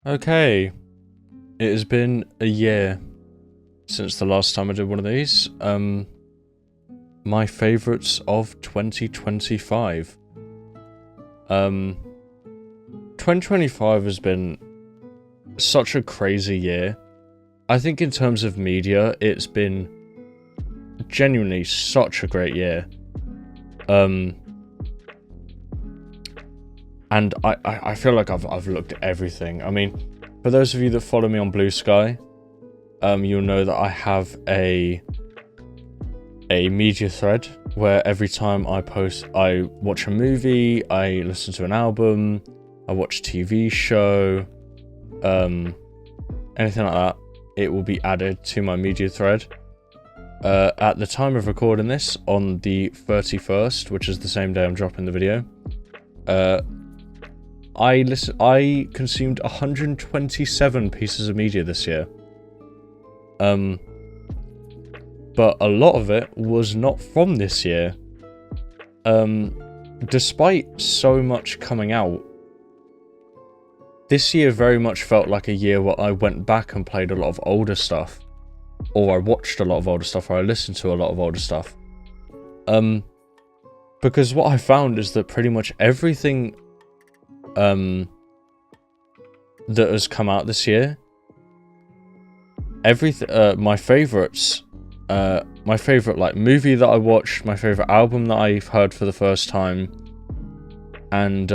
Okay, it has been a year since the last time I did one of these. My favourites of 2025. 2025 has been such a crazy year. I think in terms of media, it's been genuinely such a great year. And I feel like I've looked at everything. I mean, for those of you that follow me on Blue Sky, you'll know that I have a media thread where every time I watch a movie, I listen to an album, I watch a TV show, anything like that, it will be added to my media thread. At the time of recording this, on the 31st, which is the same day I'm dropping the video, I consumed 127 pieces of media this year. But a lot of it was not from this year. Despite so much coming out, this year very much felt like a year where I went back and played a lot of older stuff, or I watched a lot of older stuff, or I listened to a lot of older stuff. Because what I found is that pretty much everything that has come out this year, my favourites, my favourite like movie that I watched, my favourite album that I've heard for the first time, and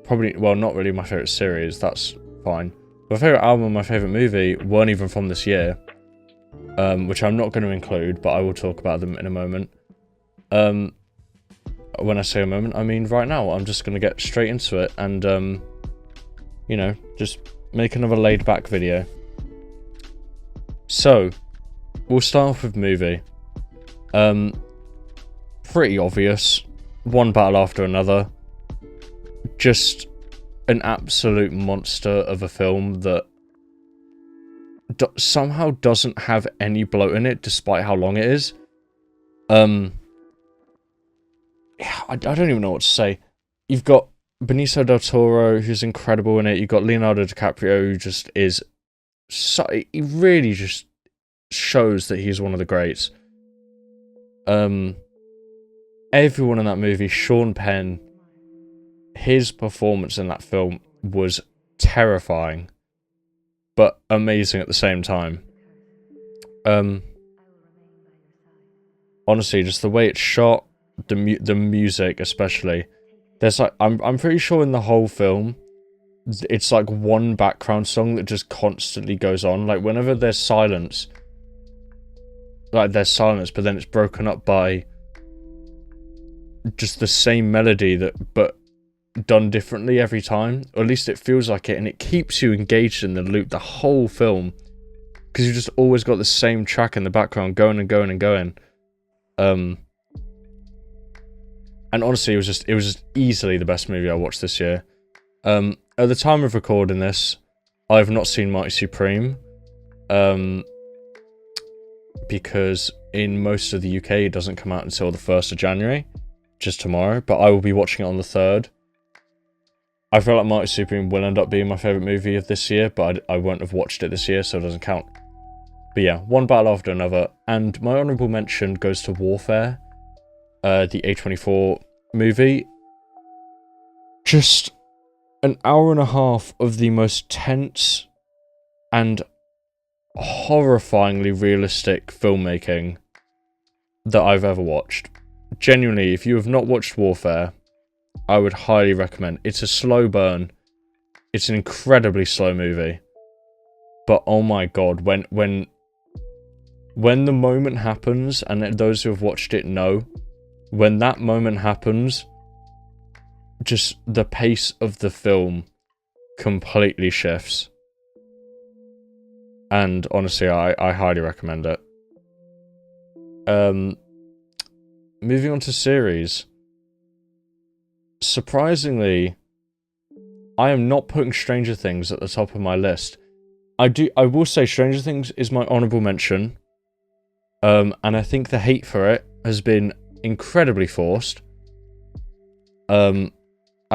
probably, well, not really my favourite series, that's fine. My favourite album and my favourite movie weren't even from this year, which I'm not going to include, but I will talk about them in a moment. When I say a moment, I mean right now. I'm just going to get straight into it and, you know, just make another laid-back video. So, we'll start off with movie. Pretty obvious. One battle after another. Just an absolute monster of a film that somehow doesn't have any bloat in it, despite how long it is. I don't even know what to say. You've got Benicio del Toro, who's incredible in it. You've got Leonardo DiCaprio, who just is he really just shows that he's one of the greats. Everyone in that movie, Sean Penn, his performance in that film was terrifying, but amazing at the same time. Honestly, just the way it's shot, the music especially. There's like, I'm pretty sure in the whole film, it's like one background song that just constantly goes on. Like whenever there's silence, but then it's broken up by just the same melody but done differently every time. Or at least it feels like it, and it keeps you engaged in the loop the whole film, because you just always got the same track in the background going and going and going. And honestly, it was just easily the best movie I watched this year. At the time of recording this, I've not seen Mighty Supreme, because in most of the UK it doesn't come out until the 1st of January, just tomorrow, but I will be watching it on the 3rd. I feel like Mighty Supreme will end up being my favourite movie of this year, but I won't have watched it this year, so it doesn't count. But yeah, one battle after another, and my honourable mention goes to Warfare, the A24 movie. Just an hour and a half of the most tense and horrifyingly realistic filmmaking that I've ever watched. Genuinely, if you have not watched Warfare, I would highly recommend. It's a slow burn. It's an incredibly slow movie. But oh my god, when the moment happens, and those who have watched it know, when that moment happens, just the pace of the film completely shifts. And honestly, I highly recommend it. Moving on to series. Surprisingly, I am not putting Stranger Things at the top of my list. I will say Stranger Things is my honourable mention. And I think the hate for it has been incredibly forced. I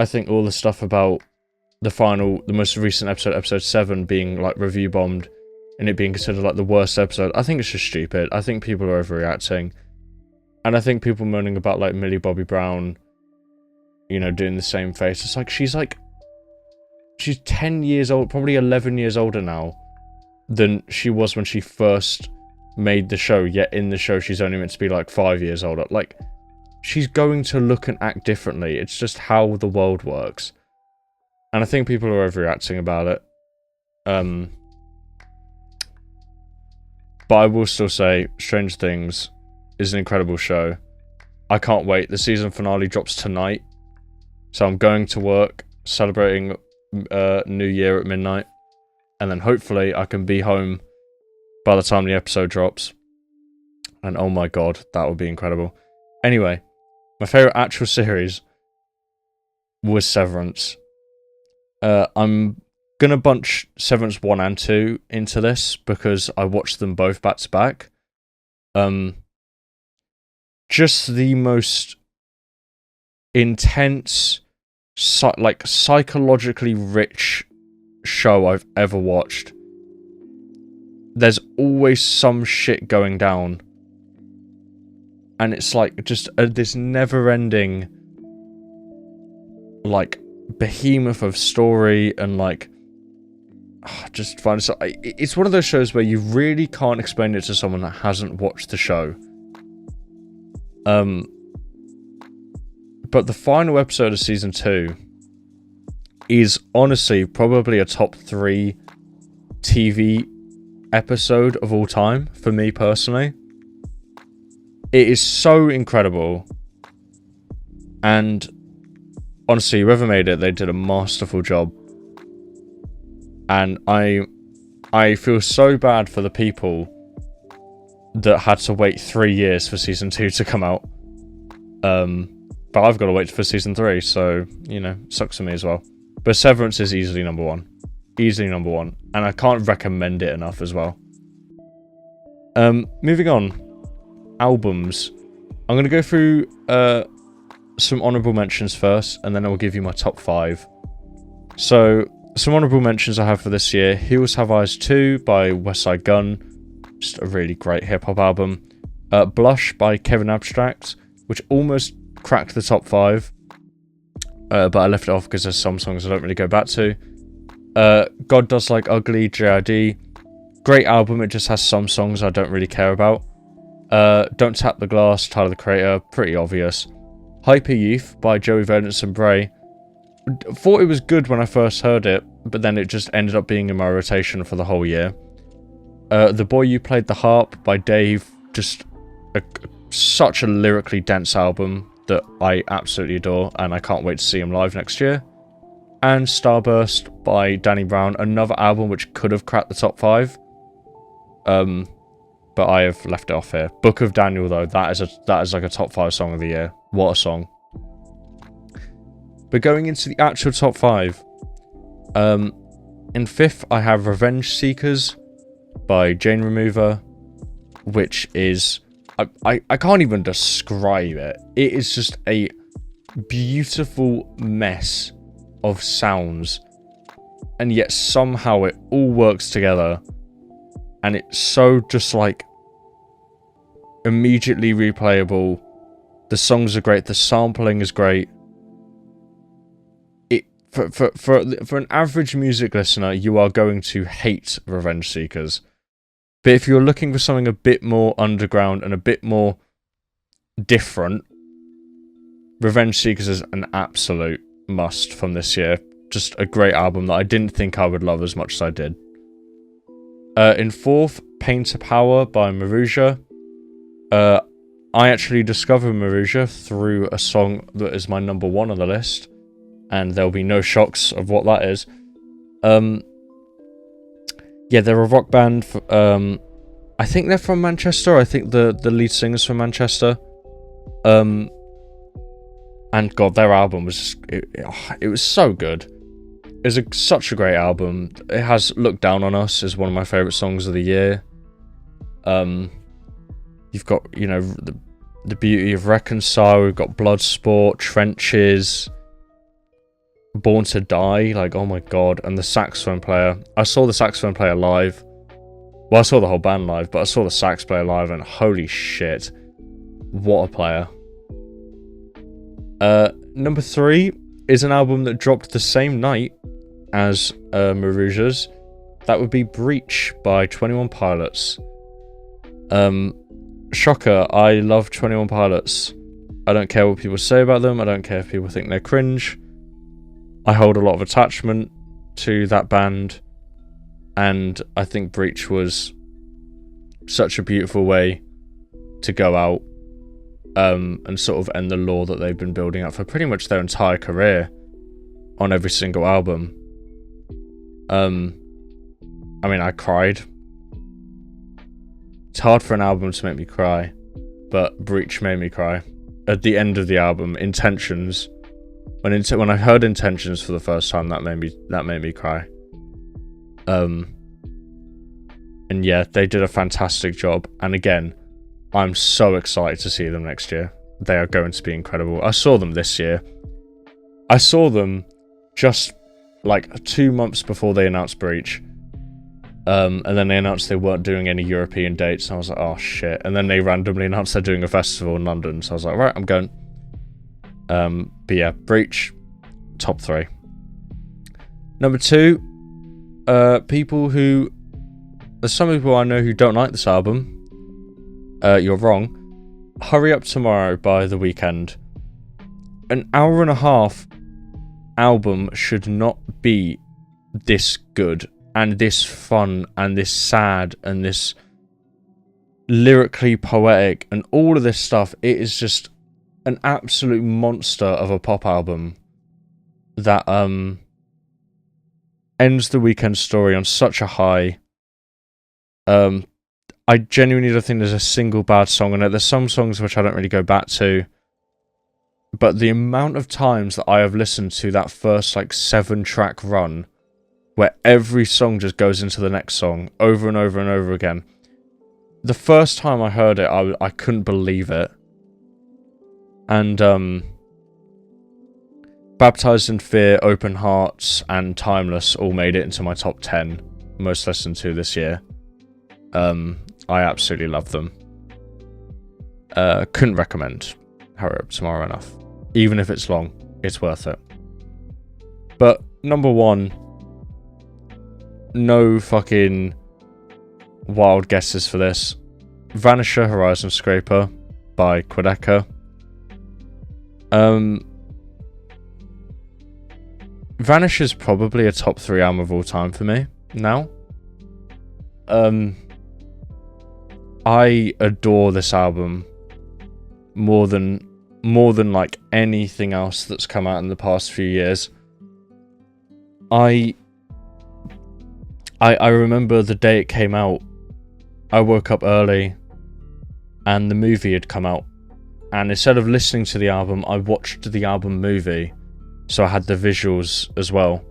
think all the stuff about the most recent episode 7, being like review bombed and it being considered like the worst episode, I think it's just stupid. I think people are overreacting. And I think people moaning about like Millie Bobby Brown, you know, doing the same face. It's like she's 10 years old, probably 11 years older now than she was when she first made the show, yet in the show she's only meant to be like 5 years older. Like, she's going to look and act differently. It's just how the world works. And I think people are overreacting about it. But I will still say Stranger Things is an incredible show. I can't wait. The season finale drops tonight. So I'm going to work, celebrating New Year at midnight. And then hopefully I can be home by the time the episode drops. And oh my god, that would be incredible. Anyway, my favourite actual series was Severance. I'm gonna bunch Severance 1 and 2 into this because I watched them both back to back. Just the most intense, psychologically rich show I've ever watched. There's always some shit going down. And it's like just this never-ending like behemoth of story and like just find it's one of those shows where you really can't explain it to someone that hasn't watched the show. But the final episode of season 2 is honestly probably a top 3 TV episode of all time for me personally. It is so incredible, and honestly, whoever made it, they did a masterful job. And I feel so bad for the people that had to wait 3 years for season 2 to come out. But I've got to wait for season 3, so, you know, sucks for me as well. But Severance is easily number 1. Easily number 1. And I can't recommend it enough as well. Moving on. Albums. I'm going to go through some honourable mentions first, and then I will give you my top 5. So, some honourable mentions I have for this year. Heels Have Eyes 2 by Westside Gunn. Just a really great hip-hop album. Blush by Kevin Abstract, which almost cracked the top 5. But I left it off because there's some songs I don't really go back to. God Does Like Ugly, JID. Great album, it just has some songs I don't really care about. Don't Tap the Glass, Tyler the Creator, pretty obvious. Hyper Youth by Joey Valence and Bray. Thought it was good when I first heard it, but then it just ended up being in my rotation for the whole year. The Boy You Played the Harp by Dave, just such a lyrically dense album that I absolutely adore, and I can't wait to see him live next year. And Starburst by Danny Brown, another album which could have cracked the top 5. But I have left it off here. Book of Daniel, though, that is like a top 5 song of the year. What a song. But going into the actual top 5, in 5th I have Revenge Seekers by Jane Remover, which is I can't even describe it. It is just a beautiful mess of sounds, and yet somehow it all works together. And it's so just like immediately replayable. The songs are great. The sampling is great. It for an average music listener, you are going to hate Revenge Seekers. But if you're looking for something a bit more underground and a bit more different, Revenge Seekers is an absolute must from this year. Just a great album that I didn't think I would love as much as I did. In 4th, Pain to Power by Maruja. I actually discovered Maruja through a song that is my number 1 on the list, and there'll be no shocks of what that is. Yeah, they're a rock band. I think they're from Manchester. I think the lead singer's from Manchester. And God, their album was just, it was so good. It's such a great album. It has Look Down on Us is one of my favourite songs of the year. You've got, you know, the beauty of Reconcile. We've got Bloodsport, Trenches. Born to Die, like, oh my god. And the saxophone player. I saw the saxophone player live. Well, I saw the whole band live, but I saw the sax player live, and holy shit. What a player. Number 3 is an album that dropped the same night as Maruja's. That would be Breach by 21 Pilots. Shocker, I love 21 Pilots. I don't care what people say about them. I don't care if people think they're cringe. I hold a lot of attachment to that band. And I think Breach was such a beautiful way to go out and sort of end the lore that they've been building up for pretty much their entire career on every single album. I mean, I cried. It's hard for an album to make me cry, but Breach made me cry. At the end of the album, Intentions, when I heard Intentions for the first time, that made me cry. And yeah, they did a fantastic job. And again, I'm so excited to see them next year. They are going to be incredible. I saw them this year. I saw them just like 2 months before they announced Breach. And then they announced they weren't doing any European dates. And I was like, oh shit. And then they randomly announced they're doing a festival in London. So I was like, right, I'm going. But yeah, Breach, top 3. Number 2, there's some people I know who don't like this album. You're wrong. Hurry Up Tomorrow by The Weeknd. An hour and a half album should not be this good and this fun and this sad and this lyrically poetic and all of this stuff. It is just an absolute monster of a pop album that ends The Weeknd story on such a high. I genuinely don't think there's a single bad song on it. There's some songs which I don't really go back to, but the amount of times that I have listened to that first like 7-track run where every song just goes into the next song over and over and over again. The first time I heard it, I couldn't believe it. And Baptized in Fear, Open Hearts, and Timeless all made it into my top 10 most listened to this year. I absolutely love them. Couldn't recommend Hurry Up Tomorrow enough. Even if it's long, it's worth it. But number 1, no fucking wild guesses for this. Vanisher Horizon Scraper by Quedeca. Vanisher's probably a top 3 album of all time for me now. I adore this album more than like anything else that's come out in the past few years. I remember the day it came out. I woke up early and the movie had come out, and instead of listening to the album, I watched the album movie, so I had the visuals as well.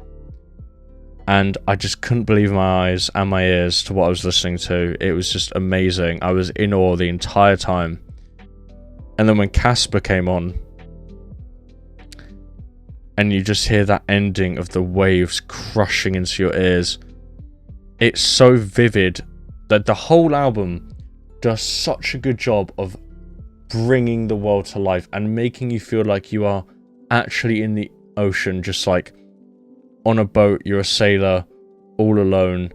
And I just couldn't believe my eyes and my ears to what I was listening to. It was just amazing. I was in awe the entire time. And then when Casper came on, and you just hear that ending of the waves crushing into your ears, it's so vivid that the whole album does such a good job of bringing the world to life and making you feel like you are actually in the ocean, just like on a boat, you're a sailor, all alone,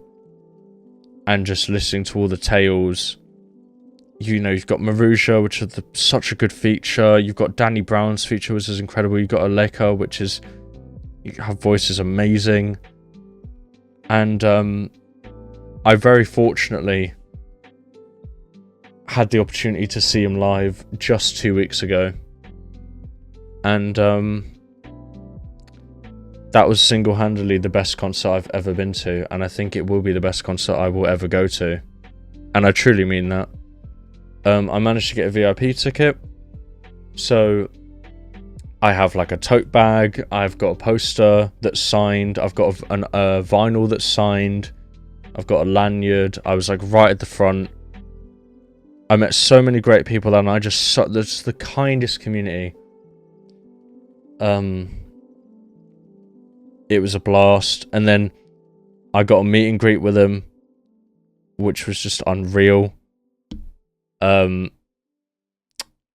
and just listening to all the tales. You know, you've got Maruja, which is such a good feature. You've got Danny Brown's feature, which is incredible. You've got Aleka, which is, her voice is amazing. And I very fortunately had the opportunity to see him live just 2 weeks ago. And that was single-handedly the best concert I've ever been to, and I think it will be the best concert I will ever go to. And I truly mean that. I managed to get a VIP ticket, so I have like a tote bag, I've got a poster that's signed, I've got a vinyl that's signed, I've got a lanyard. I was like right at the front. I met so many great people, and I just that's the kindest community. It was a blast. And then I got a meet and greet with him, which was just unreal. And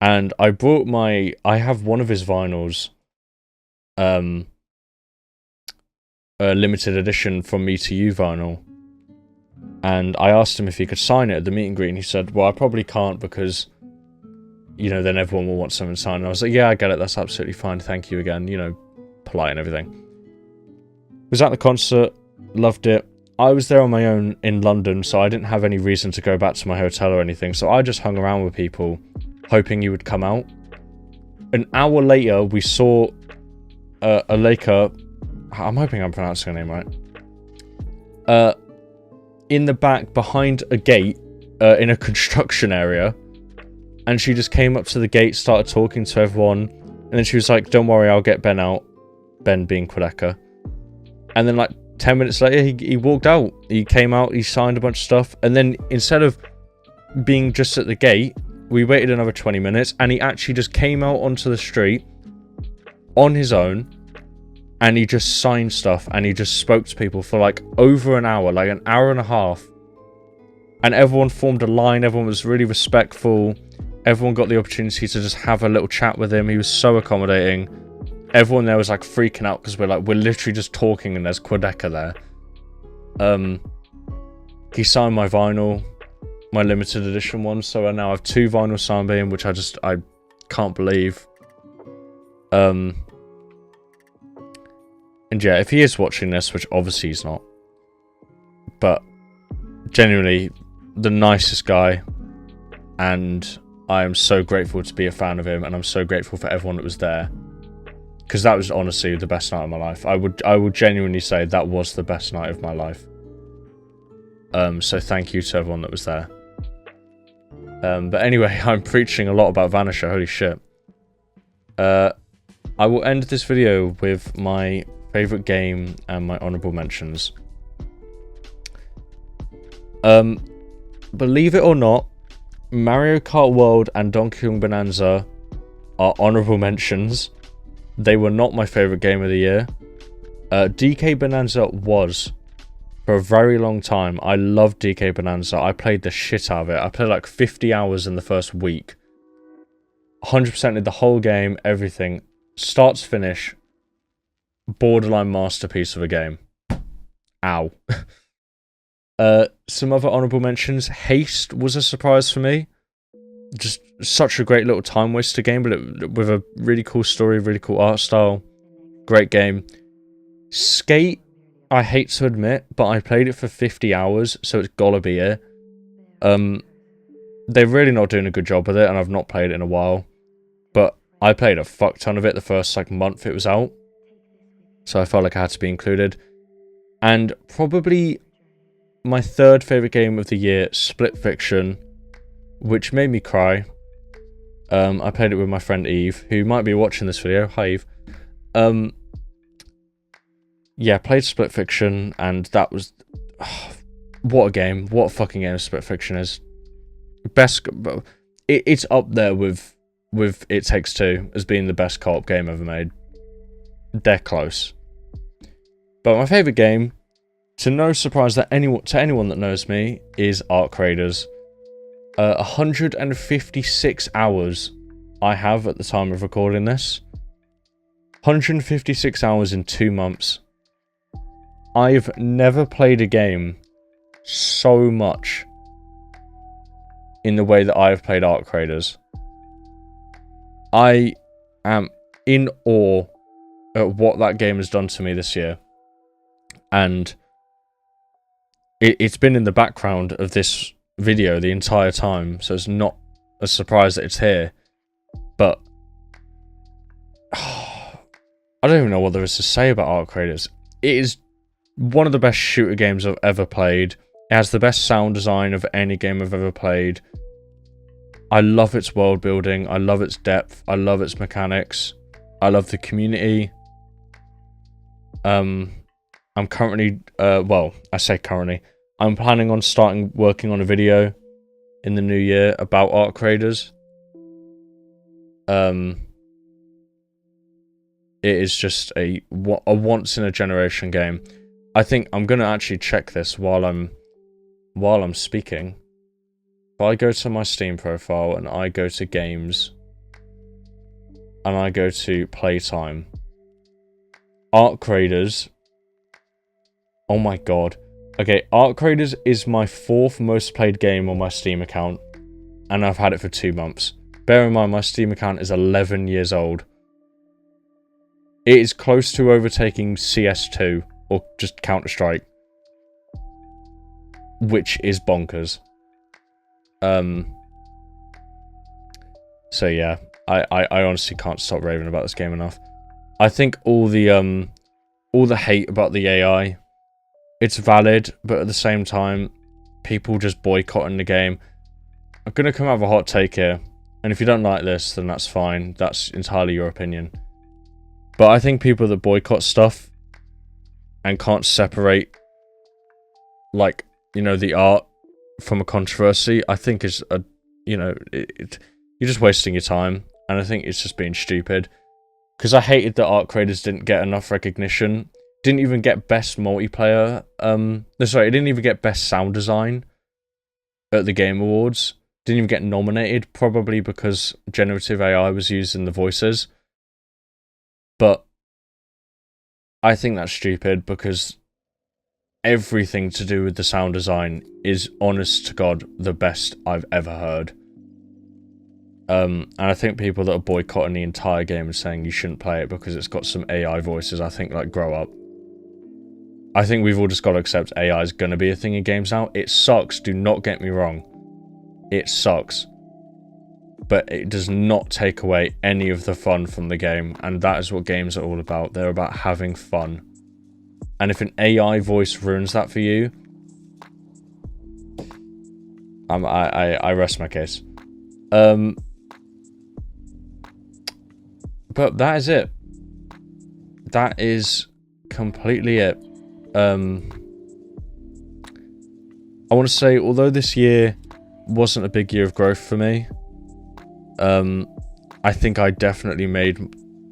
I brought I have one of his vinyls, a limited edition From Me to You vinyl. And I asked him if he could sign it at the meet and greet, and he said, well, I probably can't because, you know, then everyone will want something signed. And I was like, yeah, I get it, that's absolutely fine, thank you again, you know, polite and everything. Was at the concert, loved it. I was there on my own in London, so I didn't have any reason to go back to my hotel or anything, so I just hung around with people, hoping he would come out. An hour later, we saw a Laker, I'm hoping I'm pronouncing her name right, in the back behind a gate, in a construction area, and she just came up to the gate, started talking to everyone, and then she was like, don't worry, I'll get Ben out. Ben being Quadeca. And then like 10 minutes later, he walked out. He came out, he signed a bunch of stuff, and then instead of being just at the gate, we waited another 20 minutes, and he actually just came out onto the street on his own, and he just signed stuff, and he just spoke to people for like over an hour, like an hour and a half. And everyone formed a line, everyone was really respectful, everyone got the opportunity to just have a little chat with him. He was so accommodating. Everyone there was like freaking out because we're literally just talking and there's Quadeca there. He signed my vinyl, my limited edition one, so I now have 2 vinyls signed by him, which I can't believe. And yeah, if he is watching this, which obviously he's not, but genuinely the nicest guy, and I am so grateful to be a fan of him, and I'm so grateful for everyone that was there, because that was honestly the best night of my life. I would genuinely say that was the best night of my life. So thank you to everyone that was there. But anyway, I'm preaching a lot about Vanisher, holy shit. I will end this video with my favourite game and my honourable mentions. Believe it or not, Mario Kart World and Donkey Kong Bonanza are honourable mentions. They were not my favourite game of the year. DK Bonanza was, for a very long time. I loved DK Bonanza. I played the shit out of it. I played like 50 hours in the first week. 100%ed the whole game, everything. Start to finish. Borderline masterpiece of a game. Ow. Some other honourable mentions. Haste was a surprise for me. Just such a great little time waster game, but with a really cool story, really cool art style. Great game. Skate, I hate to admit, but I played it for 50 hours, so it's gotta be it. They're really not doing a good job with it, and I've not played it in a while. But I played a fuck ton of it the first like month it was out. So I felt like I had to be included. And probably my third favourite game of the year, Split Fiction, which made me cry. I played it with my friend Eve, who might be watching this video. Hi Eve. Yeah, played Split Fiction, and that was... what a game. What a fucking game Split Fiction is. Best... It's up there with It Takes Two as being the best co-op game ever made. They're close. But my favourite game, to no surprise to anyone that knows me, is Arc Raiders. 156 hours I have at the time of recording this. 156 hours in 2 months. I've never played a game so much in the way that I have played Arc Raiders. I am in awe at what that game has done to me this year. And it's been in the background of this video the entire time, so it's not a surprise that it's here. But I don't even know what there is to say about Arc Raiders. It is one of the best shooter games I've ever played. It has the best sound design of any game I've ever played. I love its world building. I love its depth. I love its mechanics. I love the community. I'm currently, well, I say currently, I'm planning on working on a video in the new year about Arc Raiders. It is just a once in a generation game. I think I'm gonna actually check this while I'm speaking. If I go to my Steam profile and I go to games and I go to playtime, Arc Raiders. Oh my god. Okay, Arc Raiders is my 4th most played game on my Steam account, and I've had it for 2 months. Bear in mind, my Steam account is 11 years old. It is close to overtaking CS2, or just Counter-Strike, which is bonkers. So yeah, I honestly can't stop raving about this game enough. I think all the hate about the AI, it's valid, but at the same time, people just boycotting the game. I'm gonna come out with a hot take here, and if you don't like this, then that's fine. That's entirely your opinion. But I think people that boycott stuff and can't separate, like, you know, the art from a controversy, I think is a, you know, you're just wasting your time, and I think it's just being stupid. Because I hated that Arc Raiders didn't get enough recognition. Didn't even get best multiplayer. No, sorry, it didn't even get best sound design at the Game Awards. Didn't even get nominated, probably because generative AI was used in the voices. But I think that's stupid, because everything to do with the sound design is, honest to God, the best I've ever heard. And I think people that are boycotting the entire game and saying you shouldn't play it because it's got some AI voices, I think, like, grow up. I think we've all just got to accept AI is going to be a thing in games now. It sucks, do not get me wrong. It sucks. But it does not take away any of the fun from the game, and that is what games are all about. They're about having fun. And if an AI voice ruins that for you, I rest my case. But that is it. That is completely it. I want to say, although this year wasn't a big year of growth for me, I think I definitely made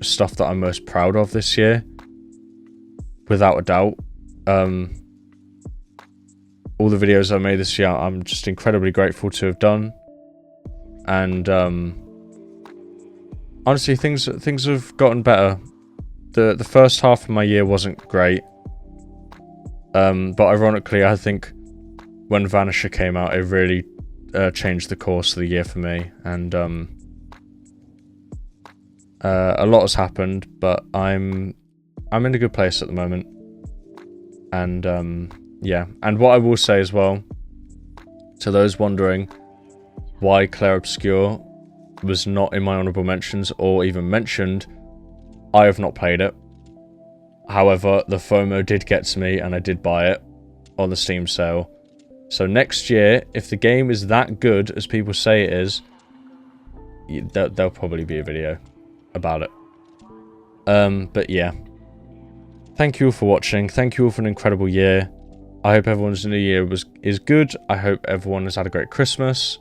stuff that I'm most proud of this year, without a doubt. All the videos I made this year, I'm just incredibly grateful to have done. And honestly, things have gotten better. The first half of my year wasn't great. But ironically, I think when Vanisher came out, it really changed the course of the year for me. And a lot has happened, but I'm in a good place at the moment. And yeah, and what I will say as well, to those wondering why Clair Obscur was not in my honorable mentions or even mentioned, I have not played it. However, the FOMO did get to me and I did buy it on the Steam sale. So next year, if the game is that good as people say it is, there'll probably be a video about it. But yeah. Thank you all for watching. Thank you all for an incredible year. I hope everyone's new year is good. I hope everyone has had a great Christmas.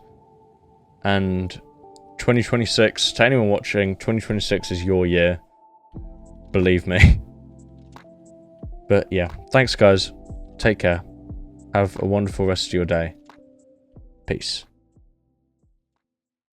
And 2026, to anyone watching, 2026 is your year. Believe me. But yeah, thanks guys. Take care. Have a wonderful rest of your day. Peace.